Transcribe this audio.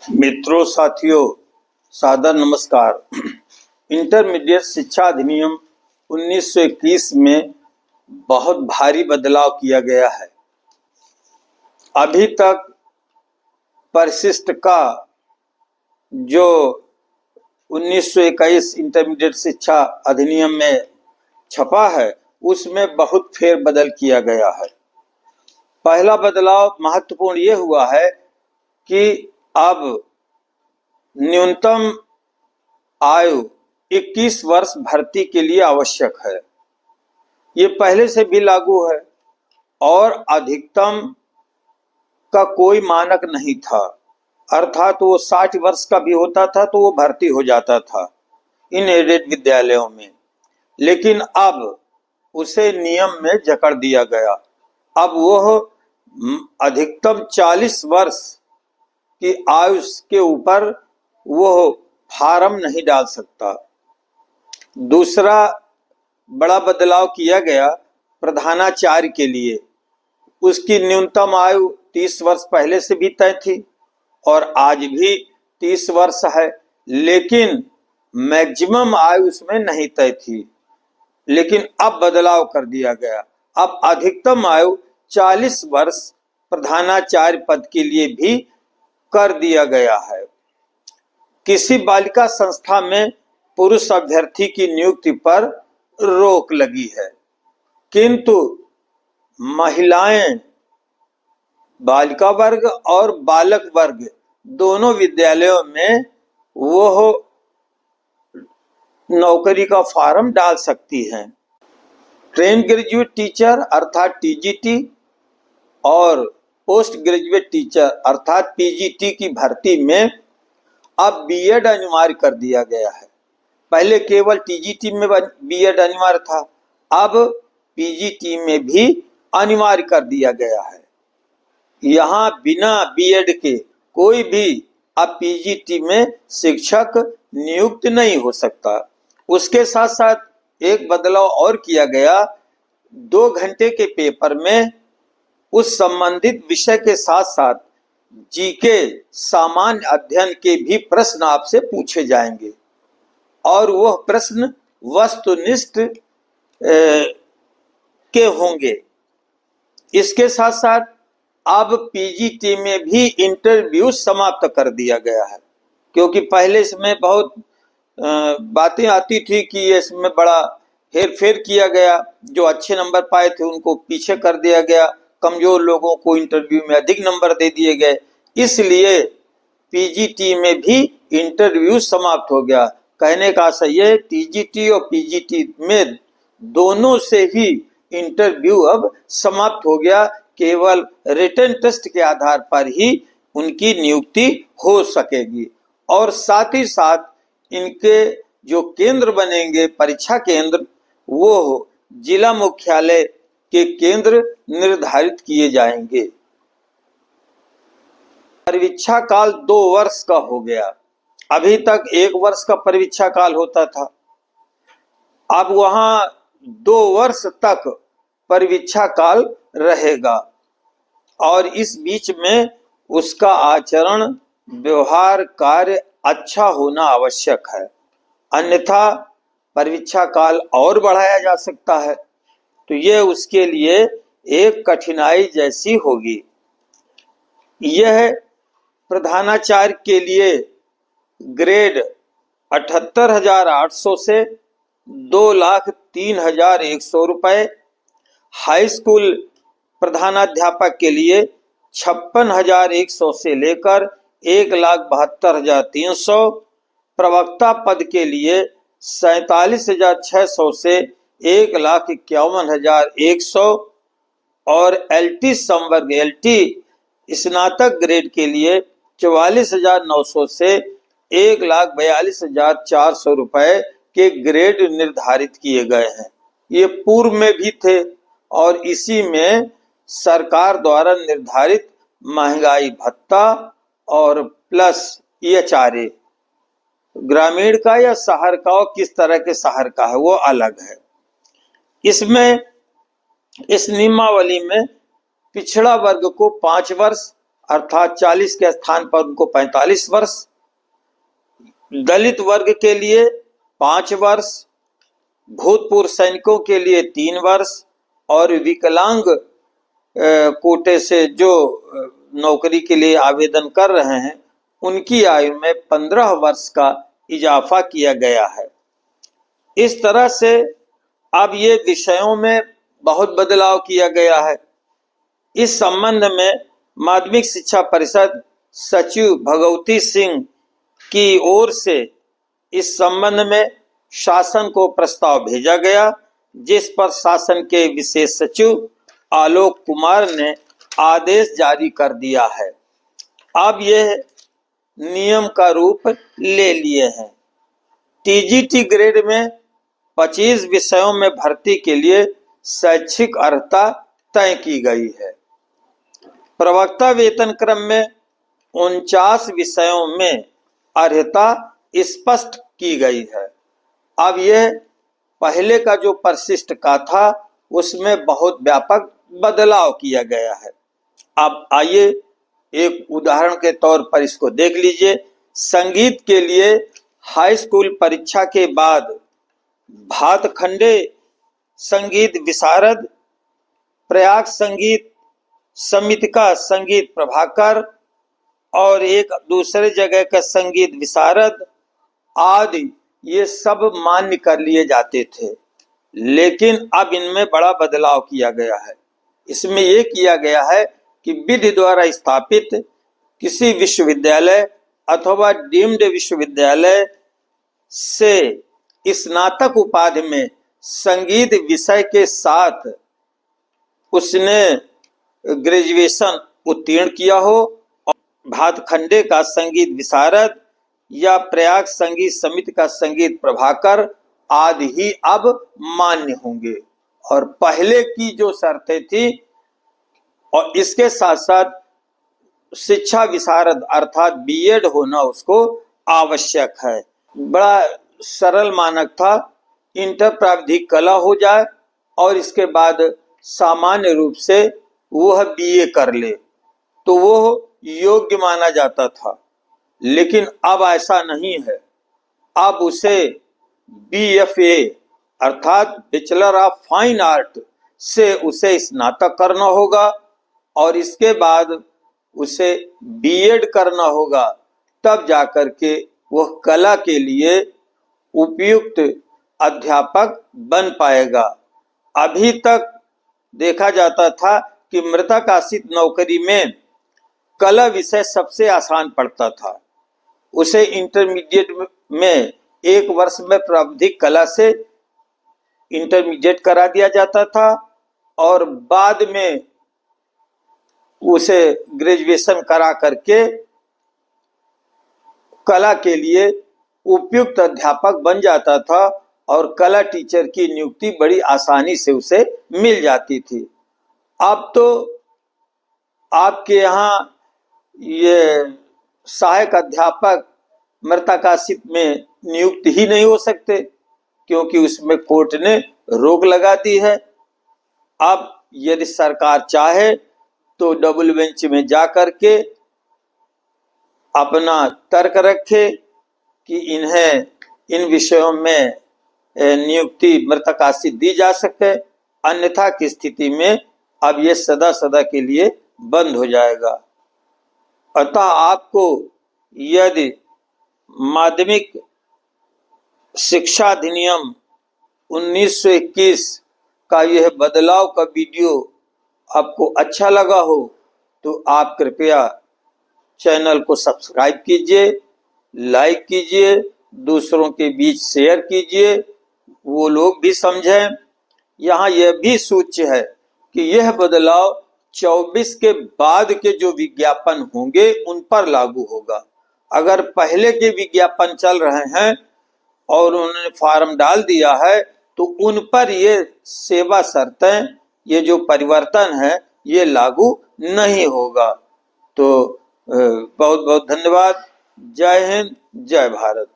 मित्रों, साथियों, सादर नमस्कार। इंटरमीडिएट शिक्षा अधिनियम 1921 में बहुत भारी बदलाव किया गया है। अभी तक परिशिष्ट का जो 1921 इंटरमीडिएट शिक्षा अधिनियम में छपा है उसमें बहुत फेरबदल किया गया है। पहला बदलाव महत्वपूर्ण ये हुआ है कि अब न्यूनतम आयु 21 वर्ष भर्ती के लिए आवश्यक है। ये पहले से भी लागू है और अधिकतम का कोई मानक नहीं था, अर्थात वो 60 वर्ष का भी होता था तो वो भर्ती हो जाता था इन एडेड विद्यालयों में। लेकिन अब उसे नियम में जकड़ दिया गया। अब वह अधिकतम 40 वर्ष की आयु के ऊपर वह फार्म नहीं डाल सकता। दूसरा बड़ा बदलाव किया गया प्रधानाचार्य के लिए। उसकी न्यूनतम आयु 30 वर्ष पहले से भी तय थी और आज भी 30 वर्ष है, लेकिन मैक्सिमम आयु उसमें नहीं तय थी। लेकिन अब बदलाव कर दिया गया। अब अधिकतम आयु 40 वर्ष प्रधानाचार्य पद के लिए भी कर दिया गया है। किसी बालिका संस्था में पुरुष अभ्यर्थी की नियुक्ति पर रोक लगी है, किंतु महिलाएं, बालिका वर्ग और बालक वर्ग दोनों विद्यालयों में वो नौकरी का फॉर्म डाल सकती हैं। ट्रेन ग्रेजुएट टीचर अर्थात टीजीटी और पोस्ट ग्रेजुएट टीचर अर्थात पीजीटी की भर्ती में अब बीएड अनिवार्य कर दिया गया है। पहले केवल टीजीटी में बीएड अनिवार्य था, अब पीजीटी में भी अनिवार्य कर दिया गया है। यहाँ बिना बीएड के कोई भी अब पीजीटी में शिक्षक नियुक्त नहीं हो सकता। उसके साथ साथ एक बदलाव और किया गया। 2 घंटे के पेपर में उस संबंधित विषय के साथ साथ जीके सामान्य अध्ययन के भी प्रश्न आपसे पूछे जाएंगे और वह प्रश्न वस्तुनिष्ठ के होंगे। इसके साथ साथ अब पीजीटी में भी इंटरव्यू समाप्त कर दिया गया है, क्योंकि पहले इसमें बहुत बातें आती थी कि इसमें बड़ा हेरफेर किया गया। जो अच्छे नंबर पाए थे उनको पीछे कर दिया गया, कमजोर लोगों को इंटरव्यू में अधिक नंबर दे दिए गए। इसलिए पीजीटी में भी इंटरव्यू समाप्त हो गया। कहने का सही है, टीजीटी और पीजीटी में दोनों से ही इंटरव्यू अब समाप्त हो गया। केवल रिटन टेस्ट के आधार पर ही उनकी नियुक्ति हो सकेगी और साथ ही साथ इनके जो केंद्र बनेंगे, परीक्षा केंद्र, वो जिला मुख्यालय के केंद्र निर्धारित किए जाएंगे। परीक्षा काल 2 वर्ष का हो गया। अभी तक 1 वर्ष का परीक्षा काल होता था, अब वहां 2 वर्ष तक परीक्षा काल रहेगा और इस बीच में उसका आचरण, व्यवहार, कार्य अच्छा होना आवश्यक है, अन्यथा परीक्षा काल और बढ़ाया जा सकता है तो ये उसके लिए एक कठिनाई जैसी होगी। यह प्रधानाचार्य के लिए ग्रेड 78,800 से 2,03,100 रुपए, हाई स्कूल प्रधानाध्यापक के लिए 56,100 से लेकर 1,72,300, प्रवक्ता पद के लिए 47,600 से 1,51,100 और एलटी संवर्ग स्नातक ग्रेड के लिए 44,900 से 1,42,400 रुपए के ग्रेड निर्धारित किए गए हैं। ये पूर्व में भी थे और इसी में सरकार द्वारा निर्धारित महंगाई भत्ता और प्लस EHRA, ग्रामीण का या शहर का और किस तरह के शहर का है वो अलग है। इसमें इस नियमावली में पिछड़ा वर्ग को 5 वर्ष अर्थात 40 के स्थान पर उनको 45 वर्ष, दलित वर्ग के लिए 5 वर्ष, भूतपूर्व सैनिकों के लिए 3 वर्ष और विकलांग कोटे से जो नौकरी के लिए आवेदन कर रहे हैं उनकी आयु में 15 वर्ष का इजाफा किया गया है। इस तरह से अब ये विषयों में बहुत बदलाव किया गया है। इस संबंध में माध्यमिक शिक्षा परिषद सचिव भगवती सिंह की ओर से इस संबंध में शासन को प्रस्ताव भेजा गया, जिस पर शासन के विशेष सचिव आलोक कुमार ने आदेश जारी कर दिया है। अब यह नियम का रूप ले लिए हैं। टीजीटी ग्रेड में 25 विषयों में भर्ती के लिए शैक्षिक अर्हता तय की गई है। प्रवक्ता वेतन क्रम में 49 विषयों में अर्हता स्पष्ट की गई है। अब यह पहले का जो परिशिष्ट का था उसमें बहुत व्यापक बदलाव किया गया है। अब आइए एक उदाहरण के तौर पर इसको देख लीजिए। संगीत के लिए हाई स्कूल परीक्षा के बाद भातखंडे संगीत विशारद, प्रयाग संगीत समिति का संगीत प्रभाकर और एक दूसरे जगह का संगीत विशारद आदि ये सब मान्य कर लिए जाते थे, लेकिन अब इनमें बड़ा बदलाव किया गया है। इसमें यह किया गया है कि विधि द्वारा स्थापित किसी विश्वविद्यालय अथवा डीम्ड विश्वविद्यालय से स्नातक उपाधि में संगीत विषय के साथ उसने ग्रेजुएशन उत्तीर्ण किया हो और भातखंडे का संगीत विशारद या प्रयाग संगीत समिति का संगीत प्रभाकर आदि ही अब मान्य होंगे। और पहले की जो शर्तें थी और इसके साथ साथ शिक्षा विशारद अर्थात बीएड होना उसको आवश्यक है। बड़ा सरल मानक था, इंटर प्राविधिक कला हो जाए और इसके बाद सामान्य रूप से वह बीए कर ले तो वो योग्य माना जाता था, लेकिन अब ऐसा नहीं है। अब उसे बीएफए अर्थात बैचलर ऑफ फाइन आर्ट से उसे स्नातक करना होगा और इसके बाद उसे बीएड करना होगा, तब जाकर के वह कला के लिए उपयुक्त अध्यापक बन पाएगा। अभी तक देखा जाता था कि मृतक आश्रित नौकरी में कला विषय सबसे आसान पड़ता था। उसे इंटरमीडिएट में 1 वर्ष में प्राविधिक कला से इंटरमीडिएट करा दिया जाता था और बाद में उसे ग्रेजुएशन करा करके कला के लिए उपयुक्त अध्यापक बन जाता था और कला टीचर की नियुक्ति बड़ी आसानी से उसे मिल जाती थी। अब तो आपके यहाँ ये सहायक अध्यापक मृतकाशित में नियुक्त ही नहीं हो सकते, क्योंकि उसमें कोर्ट ने रोक लगा दी है। अब यदि सरकार चाहे तो डबल बेंच में जा करके अपना तर्क रखे कि इन्हें इन विषयों में नियुक्ति मृतकाशित दी जा सके, अन्यथा की स्थिति में अब ये सदा सदा के लिए बंद हो जाएगा। अतः आपको यदि माध्यमिक शिक्षा अधिनियम 1921 का यह बदलाव का वीडियो आपको अच्छा लगा हो तो आप कृपया चैनल को सब्सक्राइब कीजिए, लाइक कीजिए, दूसरों के बीच शेयर कीजिए, वो लोग भी समझें। यहाँ यह भी सूच्य है कि यह बदलाव 24 के बाद के जो विज्ञापन होंगे उन पर लागू होगा। अगर पहले के विज्ञापन चल रहे हैं और उन्होंने फॉर्म डाल दिया है तो उन पर ये सेवा शर्तें, ये जो परिवर्तन है ये लागू नहीं होगा। तो बहुत बहुत धन्यवाद। जय हिंद, जय भारत।